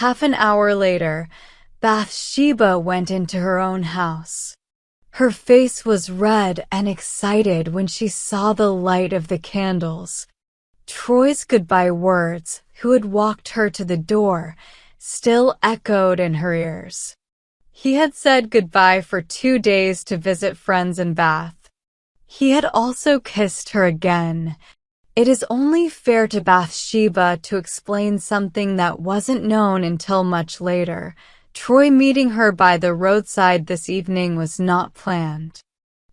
Half an hour later, Bathsheba went into her own house. Her face was red and excited when she saw the light of the candles. Troy's goodbye words, who had walked her to the door, still echoed in her ears. He had said goodbye for 2 days to visit friends in Bath. He had also kissed her again. It is only fair to Bathsheba to explain something that wasn't known until much later. Troy meeting her by the roadside this evening was not planned.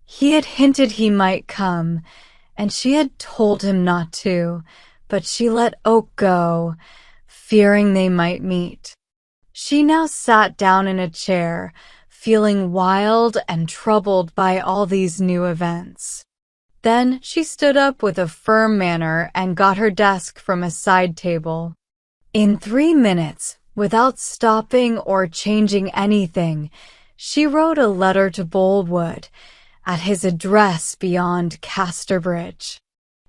He had hinted he might come, and she had told him not to, but she let Oak go, fearing they might meet. She now sat down in a chair, feeling wild and troubled by all these new events. Then she stood up with a firm manner and got her desk from a side table. In 3 minutes, without stopping or changing anything, she wrote a letter to Boldwood, at his address beyond Casterbridge.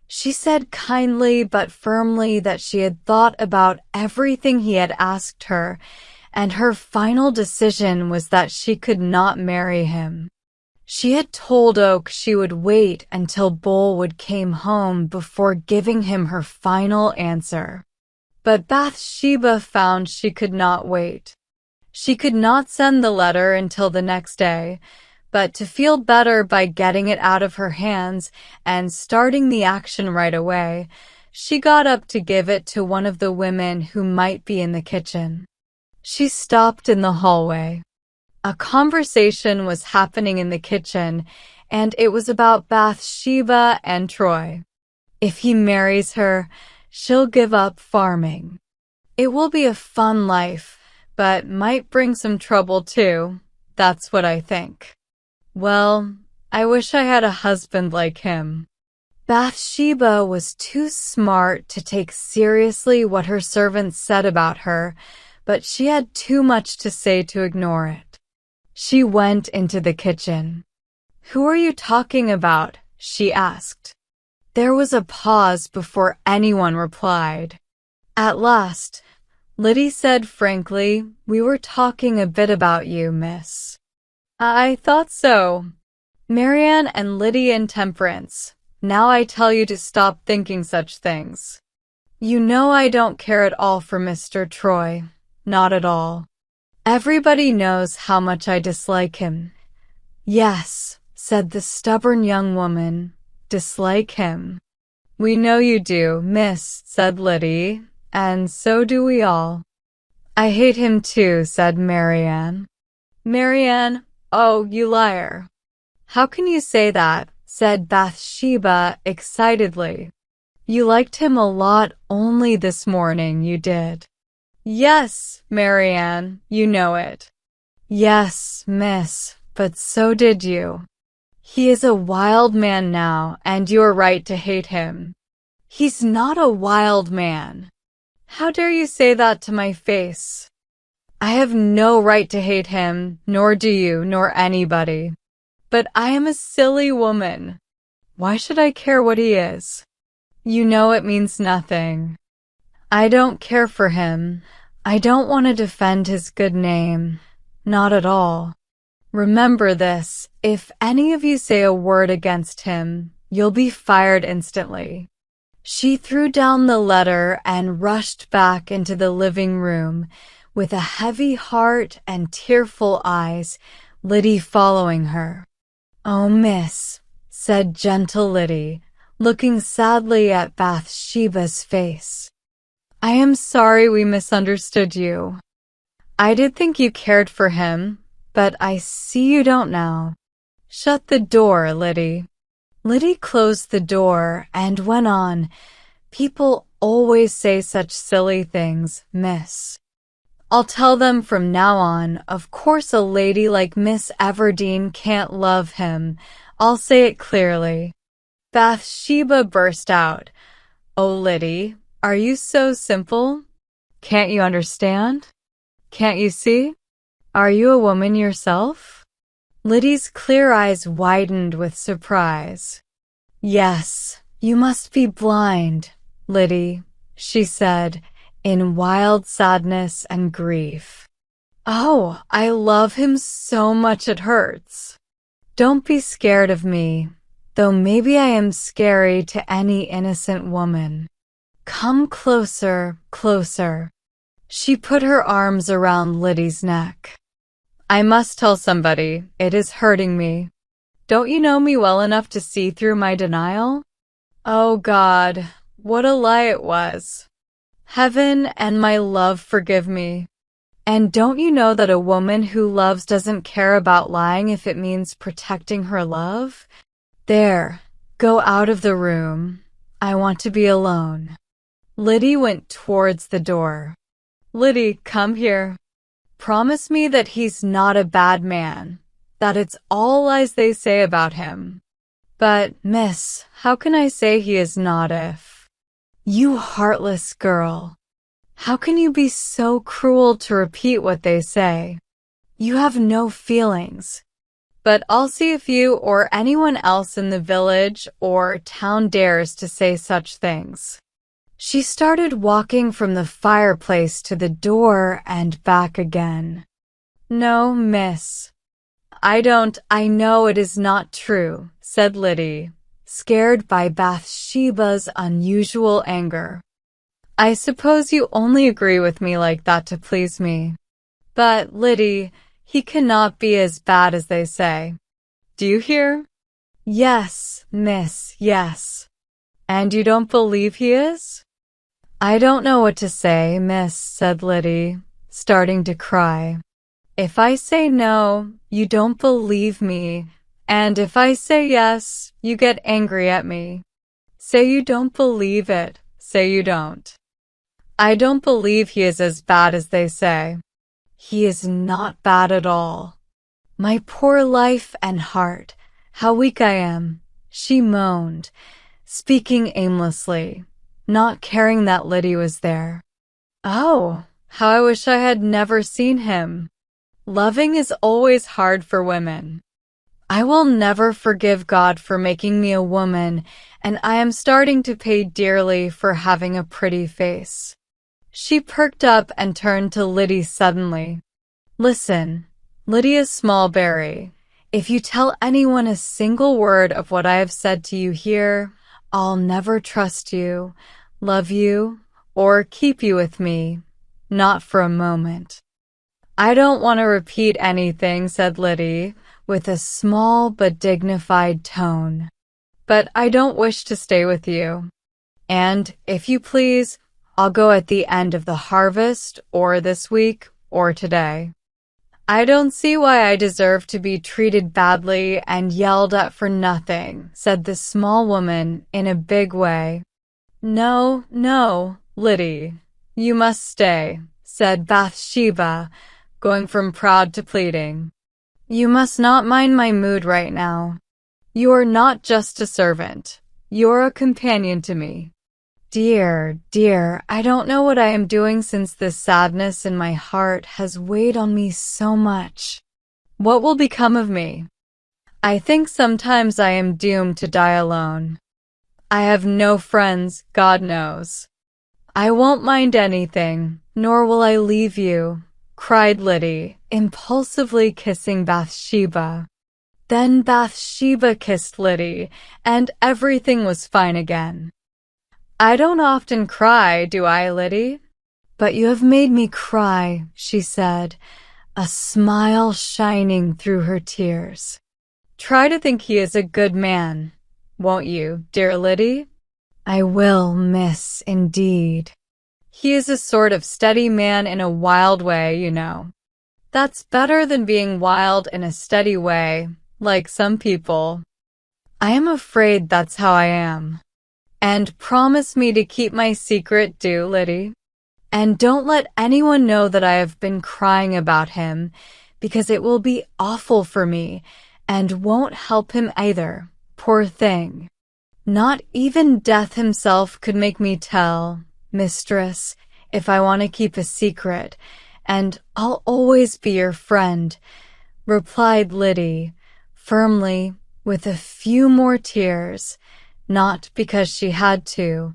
She said kindly but firmly that she had thought about everything he had asked her, and her final decision was that she could not marry him. She had told Oak she would wait until Boldwood came home before giving him her final answer. But Bathsheba found she could not wait. She could not send the letter until the next day, but to feel better by getting it out of her hands and starting the action right away, she got up to give it to one of the women who might be in the kitchen. She stopped in the hallway. A conversation was happening in the kitchen, and it was about Bathsheba and Troy. If he marries her, she'll give up farming. It will be a fun life, but might bring some trouble too. That's what I think. Well, I wish I had a husband like him. Bathsheba was too smart to take seriously what her servants said about her, but she had too much to say to ignore it. She went into the kitchen. "Who are you talking about?" she asked. There was a pause before anyone replied. At last, Liddy said frankly, "We were talking a bit about you, miss." "I thought so. Marianne and Liddy and Temperance. Now I tell you to stop thinking such things. You know I don't care at all for Mr. Troy. Not at all. Everybody knows how much I dislike him." "Yes," said the stubborn young woman, "dislike him." "We know you do, miss," said Liddy, "and so do we all." "I hate him too," said Marianne. "Marianne, oh, you liar. How can you say that?" said Bathsheba excitedly. "You liked him a lot only this morning, you did." "Yes, Marianne, you know it." "Yes, miss, but so did you. He is a wild man now, and you are right to hate him." "He's not a wild man." "How dare you say that to my face?" "I have no right to hate him, nor do you, nor anybody. But I am a silly woman. Why should I care what he is? You know it means nothing. I don't care for him. I don't want to defend his good name. Not at all. Remember this, if any of you say a word against him, you'll be fired instantly." She threw down the letter and rushed back into the living room, with a heavy heart and tearful eyes, Liddy following her. "Oh, miss," said gentle Liddy, looking sadly at Bathsheba's face. "I am sorry we misunderstood you. I did think you cared for him, but I see you don't now. Shut the door, Liddy." Liddy closed the door and went on, "People always say such silly things, miss. I'll tell them from now on. Of course a lady like Miss Everdene can't love him. I'll say it clearly." Bathsheba burst out, "Oh, Liddy, are you so simple? Can't you understand? Can't you see? Are you a woman yourself?" Liddy's clear eyes widened with surprise. "Yes, you must be blind, Liddy," she said, in wild sadness and grief. Oh, I love him so much it hurts. Don't be scared of me, though maybe I am scary to any innocent woman. Come closer, closer. She put her arms around Liddy's neck. I must tell somebody, it is hurting me. Don't you know me well enough to see through my denial? Oh God, what a lie it was. Heaven and my love forgive me. And don't you know that a woman who loves doesn't care about lying if it means protecting her love? There, go out of the room. I want to be alone. Liddy went towards the door. Liddy, come here. Promise me that he's not a bad man, that it's all lies they say about him. But, miss, how can I say he is not if? You heartless girl. How can you be so cruel to repeat what they say? You have no feelings. But I'll see if you or anyone else in the village or town dares to say such things. She started walking from the fireplace to the door and back again. No, miss. I know it is not true, said Liddy, scared by Bathsheba's unusual anger. I suppose you only agree with me like that to please me. But, Liddy, he cannot be as bad as they say. Do you hear? Yes, miss, yes. And you don't believe he is? I don't know what to say, miss, said Liddy, starting to cry. If I say no, you don't believe me, and if I say yes, you get angry at me. Say you don't believe it, say you don't. I don't believe he is as bad as they say. He is not bad at all. My poor life and heart, how weak I am, she moaned, speaking aimlessly, not caring that Liddy was there. Oh, how I wish I had never seen him. Loving is always hard for women. I will never forgive God for making me a woman, and I am starting to pay dearly for having a pretty face. She perked up and turned to Liddy suddenly. Listen, Lydia Smallberry, if you tell anyone a single word of what I have said to you here, I'll never trust you, love you, or keep you with me, not for a moment. I don't want to repeat anything, said Liddy, with a small but dignified tone. But I don't wish to stay with you. And, if you please, I'll go at the end of the harvest, or this week, or today. I don't see why I deserve to be treated badly and yelled at for nothing, said the small woman in a big way. No, no, Liddy, you must stay, said Bathsheba, going from proud to pleading. You must not mind my mood right now. You are not just a servant. You're a companion to me. Dear, dear, I don't know what I am doing since this sadness in my heart has weighed on me so much. What will become of me? I think sometimes I am doomed to die alone. I have no friends, God knows. I won't mind anything, nor will I leave you, cried Liddy, impulsively kissing Bathsheba. Then Bathsheba kissed Liddy, and everything was fine again. I don't often cry, do I, Liddy? But you have made me cry, she said, a smile shining through her tears. Try to think he is a good man, won't you, dear Liddy? I will, miss, indeed. He is a sort of steady man in a wild way, you know. That's better than being wild in a steady way, like some people. I am afraid that's how I am. And promise me to keep my secret, do, Liddy? And don't let anyone know that I have been crying about him, because it will be awful for me, and won't help him either, poor thing. Not even Death himself could make me tell, mistress, if I want to keep a secret, and I'll always be your friend, replied Liddy, firmly, with a few more tears, not because she had to,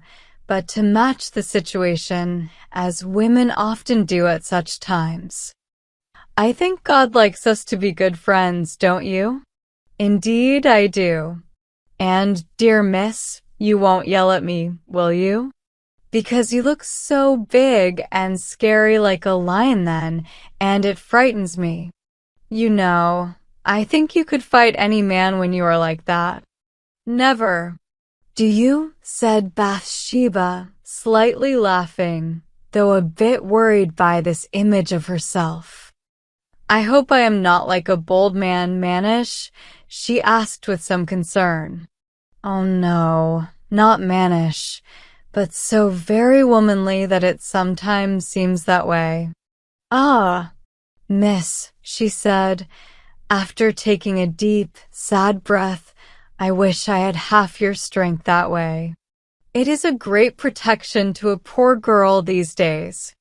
but to match the situation, as women often do at such times. I think God likes us to be good friends, don't you? Indeed, I do. And, dear miss, you won't yell at me, will you? Because you look so big and scary like a lion then, and it frightens me. You know, I think you could fight any man when you are like that. Never. Do you? Said Bathsheba, slightly laughing, though a bit worried by this image of herself. I hope I am not like a bold man, mannish, she asked with some concern. Oh no, not mannish, but so very womanly that it sometimes seems that way. Ah, miss, she said, after taking a deep, sad breath, I wish I had half your strength that way. It is a great protection to a poor girl these days.